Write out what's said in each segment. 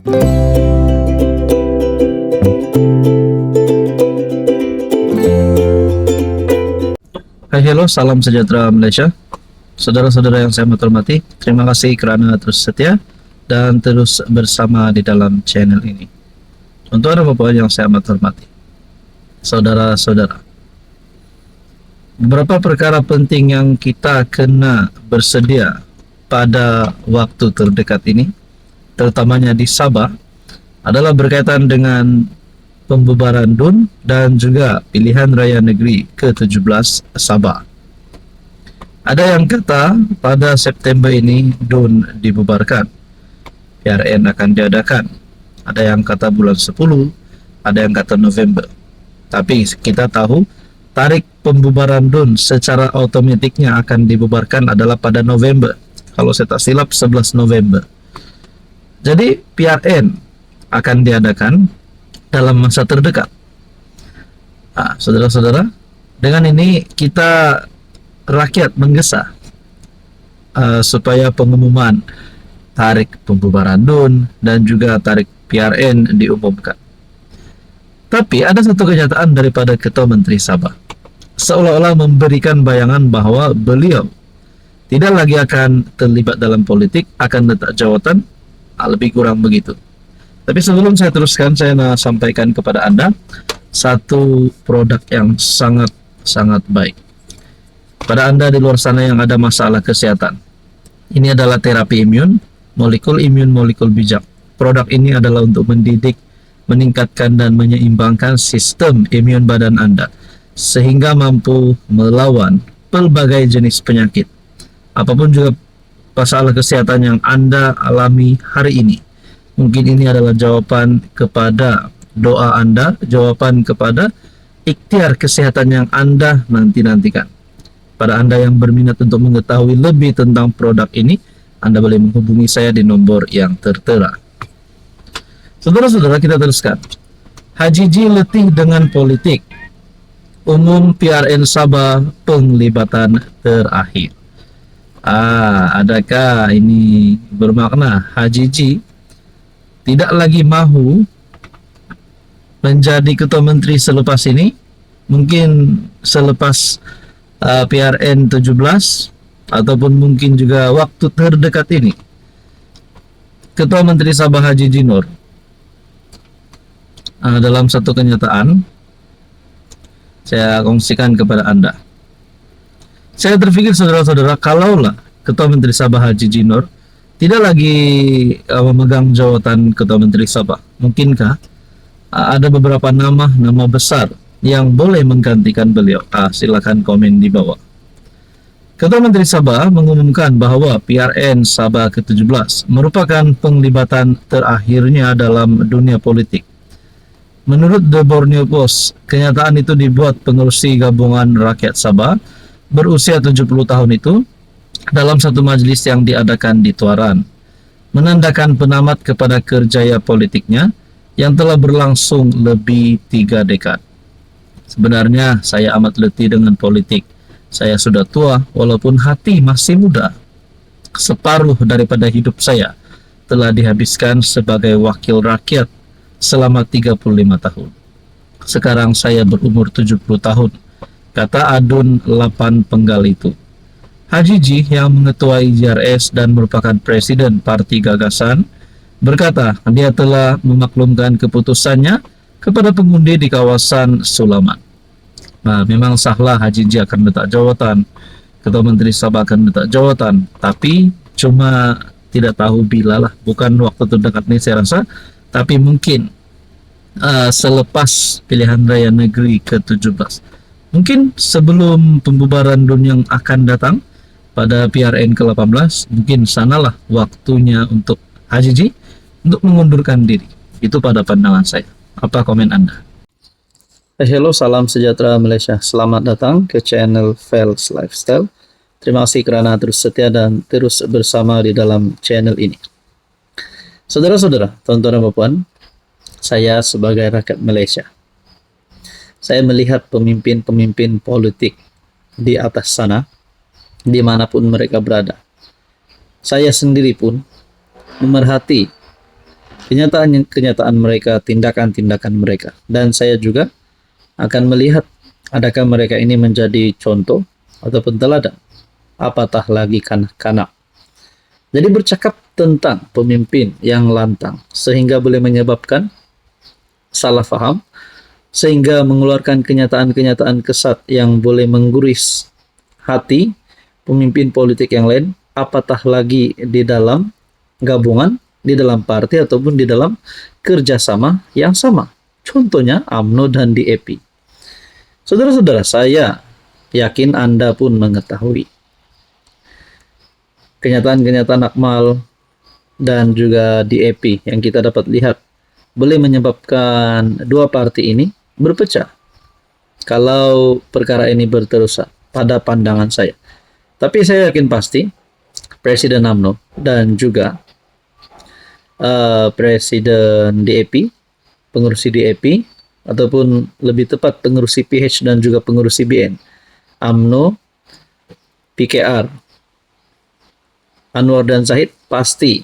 Hai, hello, salam sejahtera Malaysia. Saudara-saudara yang saya hormati, terima kasih kerana terus setia dan terus bersama di dalam channel ini. Untuk Anda Bapak yang saya hormati, saudara-saudara, beberapa perkara penting yang kita kena bersedia pada waktu terdekat ini, terutamanya di Sabah, adalah berkaitan dengan pembubaran DUN dan juga pilihan raya negeri ke-17 Sabah. Ada yang kata pada September ini DUN dibubarkan, PRN akan diadakan. Ada yang kata bulan 10, ada yang kata November. Tapi kita tahu tarikh pembubaran DUN secara otomatiknya akan dibubarkan adalah pada November. Kalau saya tak silap 11 November. Jadi PRN akan diadakan dalam masa terdekat. Saudara-saudara, dengan ini kita rakyat menggesa supaya pengumuman tarikh pembubaran DUN dan juga tarikh PRN diumumkan. Tapi ada satu kenyataan daripada Ketua Menteri Sabah, seolah-olah memberikan bayangan bahwa beliau tidak lagi akan terlibat dalam politik, akan letak jawatan, lebih kurang begitu. Tapi sebelum saya teruskan, saya nak sampaikan kepada Anda satu produk yang sangat baik. Pada Anda di luar sana yang ada masalah kesehatan, ini adalah terapi imun, molekul bijak. Produk ini adalah untuk mendidik, meningkatkan dan menyeimbangkan sistem imun badan Anda sehingga mampu melawan pelbagai jenis penyakit. Apapun juga masalah kesehatan yang Anda alami hari ini, mungkin ini adalah jawaban kepada doa Anda, jawaban kepada ikhtiar kesehatan yang Anda nanti-nantikan. Pada Anda yang berminat untuk mengetahui lebih tentang produk ini, Anda boleh menghubungi saya di nomor yang tertera. Saudara-saudara, kita teruskan. Haji G letih dengan politik. Umum PRN Sabah penglibatan terakhir. Adakah ini bermakna Haji G tidak lagi mahu menjadi Ketua Menteri selepas ini? Mungkin selepas PRN 17 ataupun mungkin juga waktu terdekat ini. Ketua Menteri Sabah Haji G Nur dalam satu kenyataan saya kongsikan kepada Anda. Saya terpikir saudara-saudara, kalaulah Ketua Menteri Sabah Haji G Nur tidak lagi memegang jawatan Ketua Menteri Sabah, mungkinkah ada beberapa nama besar yang boleh menggantikan beliau? Silakan komen di bawah. Ketua Menteri Sabah mengumumkan bahwa PRN Sabah ke-17 merupakan penglibatan terakhirnya dalam dunia politik. Menurut The Borneo Post, kenyataan itu dibuat pengerusi Gabungan Rakyat Sabah berusia 70 tahun itu dalam satu majelis yang diadakan di Tuaran, menandakan penamat kepada kerjaya politiknya yang telah berlangsung lebih 3 dekad. Sebenarnya saya amat letih dengan politik. Saya sudah tua walaupun hati masih muda. Separuh daripada hidup saya telah dihabiskan sebagai wakil rakyat selama 35 tahun. Sekarang saya berumur 70 tahun, kata Adun 8 Penggal itu. Haji G yang mengetuai JRS dan merupakan Presiden Parti Gagasan berkata dia telah memaklumkan keputusannya kepada pengundi di kawasan Sulaman. Memang sahlah Haji G akan letak jawatan, Ketua Menteri Sabah akan letak jawatan, tapi cuma tidak tahu bila lah, bukan waktu terdekat ini saya rasa, tapi mungkin selepas pilihan raya negeri ke-17, mungkin sebelum pembubaran DUN yang akan datang pada PRN ke-18, mungkin sanalah waktunya untuk Haji G untuk mengundurkan diri. Itu pada pandangan saya. Apa komen Anda? Hello, salam sejahtera Malaysia. Selamat datang ke channel Fels Lifestyle. Terima kasih kerana terus setia dan terus bersama di dalam channel ini. Saudara-saudara, tuan-tuan dan puan, saya sebagai rakyat Malaysia, saya melihat pemimpin-pemimpin politik di atas sana, dimanapun mereka berada. Saya sendiri pun memerhati kenyataan mereka, tindakan-tindakan mereka. Dan saya juga akan melihat adakah mereka ini menjadi contoh ataupun teladan, apatah lagi kanak-kanak. Jadi bercakap tentang pemimpin yang lantang sehingga boleh menyebabkan salah faham, sehingga mengeluarkan kenyataan-kenyataan kesat yang boleh mengguris hati pemimpin politik yang lain, apatah lagi di dalam gabungan, di dalam partai ataupun di dalam kerjasama yang sama. Contohnya UMNO dan DAP. Saudara-saudara, saya yakin Anda pun mengetahui kenyataan-kenyataan Akmal dan juga DAP yang kita dapat lihat boleh menyebabkan dua partai ini berpecah kalau perkara ini berterusan pada pandangan saya. Tapi saya yakin pasti Presiden UMNO dan juga Presiden DAP, pengurusi DAP, ataupun lebih tepat pengurusi PH dan juga pengurusi BN, UMNO, PKR, Anwar dan Zahid pasti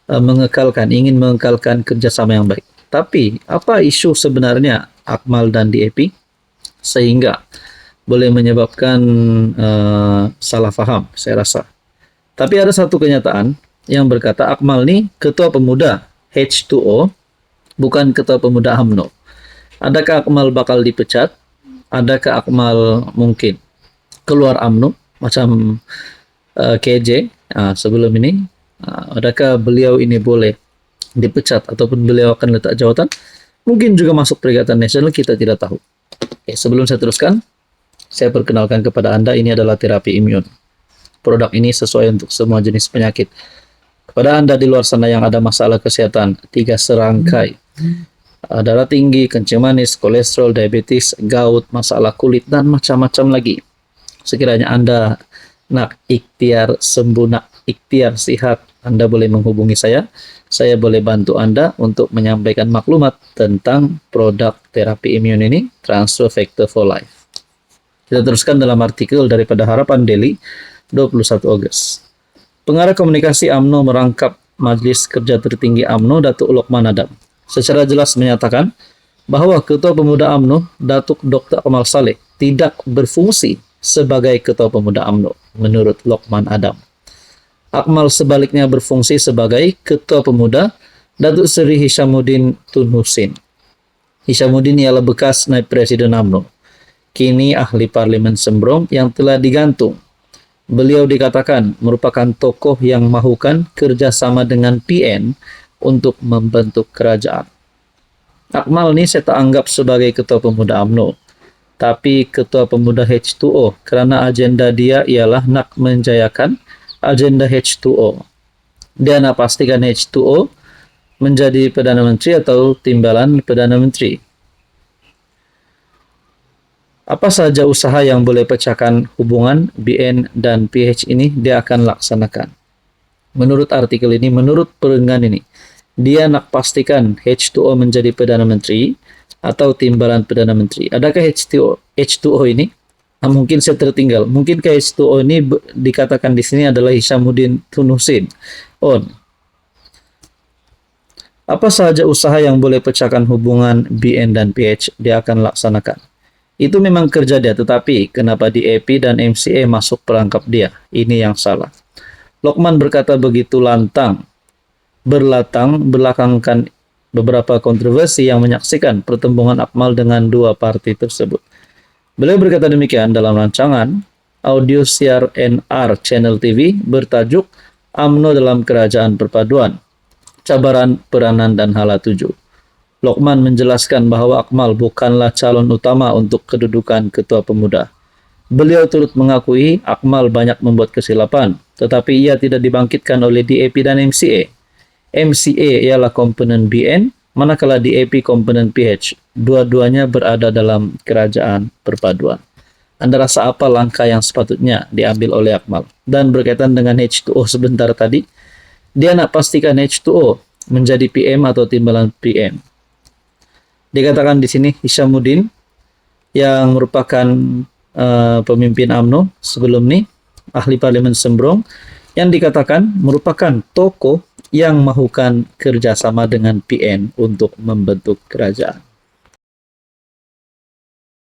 ingin mengekalkan kerjasama yang baik. Tapi apa isu sebenarnya Akmal dan DAP sehingga boleh menyebabkan salah faham, saya rasa. Tapi ada satu kenyataan yang berkata Akmal ini ketua pemuda H2O, bukan ketua pemuda UMNO. Adakah Akmal bakal dipecat? Adakah Akmal mungkin keluar UMNO macam KJ sebelum ini? Adakah beliau ini boleh dipecat ataupun beliau akan letak jawatan? Mungkin juga masuk Perikatan Nasional, kita tidak tahu. Oke, sebelum saya teruskan, saya perkenalkan kepada Anda, ini adalah terapi imun. Produk ini sesuai untuk semua jenis penyakit. Kepada Anda di luar sana yang ada masalah kesehatan, 3 serangkai. Darah tinggi, kencing manis, kolesterol, diabetes, gout, masalah kulit, dan macam-macam lagi. Sekiranya Anda nak ikhtiar sembuh, nak ikhtiar sehat, Anda boleh menghubungi saya. Saya boleh bantu Anda untuk menyampaikan maklumat tentang produk terapi imun ini, Transfer Factor for Life. Kita teruskan dalam artikel daripada Harapan Daily, 21 Agustus. Pengarah komunikasi UMNO merangkap Majelis Kerja Tertinggi UMNO, Datuk Lokman Adam, secara jelas menyatakan bahwa Ketua Pemuda UMNO, Datuk Dr. Akmal Saleh, tidak berfungsi sebagai Ketua Pemuda UMNO, menurut Lokman Adam. Akmal sebaliknya berfungsi sebagai Ketua Pemuda, Datuk Seri Hishamuddin Tun Husin. Hishamuddin ialah bekas naib Presiden UMNO, kini ahli Parlimen Sembrong yang telah digantung. Beliau dikatakan merupakan tokoh yang mahukan kerjasama dengan PN untuk membentuk kerajaan. Akmal ini saya tak anggap sebagai Ketua Pemuda UMNO, tapi Ketua Pemuda H2O, kerana agenda dia ialah nak menjayakan agenda H2O. Dia nak pastikan H2O menjadi Perdana Menteri atau timbalan Perdana Menteri. Apa saja usaha yang boleh pecahkan hubungan BN dan PH ini, dia akan laksanakan. Menurut artikel ini, menurut perenggan ini, dia nak pastikan H2O menjadi Perdana Menteri atau timbalan Perdana Menteri. Adakah H2O ini? Mungkin saya tertinggal. Mungkin H2O ini dikatakan di sini adalah Hishamuddin Tun Husin. Apa saja usaha yang boleh pecahkan hubungan BN dan PH, dia akan laksanakan. Itu memang kerja dia, tetapi kenapa DAP dan MCA masuk perangkap dia? Ini yang salah. Lokman berkata begitu lantang, belakangkan beberapa kontroversi yang menyaksikan pertemuan Akmal dengan dua partai tersebut. Beliau berkata demikian dalam rancangan audio siar NR Channel TV bertajuk UMNO dalam Kerajaan Perpaduan, Cabaran, Peranan, dan Hala 7. Lokman menjelaskan bahwa Akmal bukanlah calon utama untuk kedudukan Ketua Pemuda. Beliau turut mengakui Akmal banyak membuat kesilapan, tetapi ia tidak dibangkitkan oleh DAP dan MCA. MCA ialah komponen BN, manakala DAP komponen PH. Dua-duanya berada dalam Kerajaan Perpaduan. Anda rasa apa langkah yang sepatutnya diambil oleh Akmal? Dan berkaitan dengan H2O sebentar tadi, dia nak pastikan H2O menjadi PM atau timbalan PM. Dikatakan di sini Hishamuddin yang merupakan pemimpin UMNO sebelum ini, ahli Parlimen Sembrong, yang dikatakan merupakan tokoh yang melakukan kerjasama dengan PN untuk membentuk kerajaan.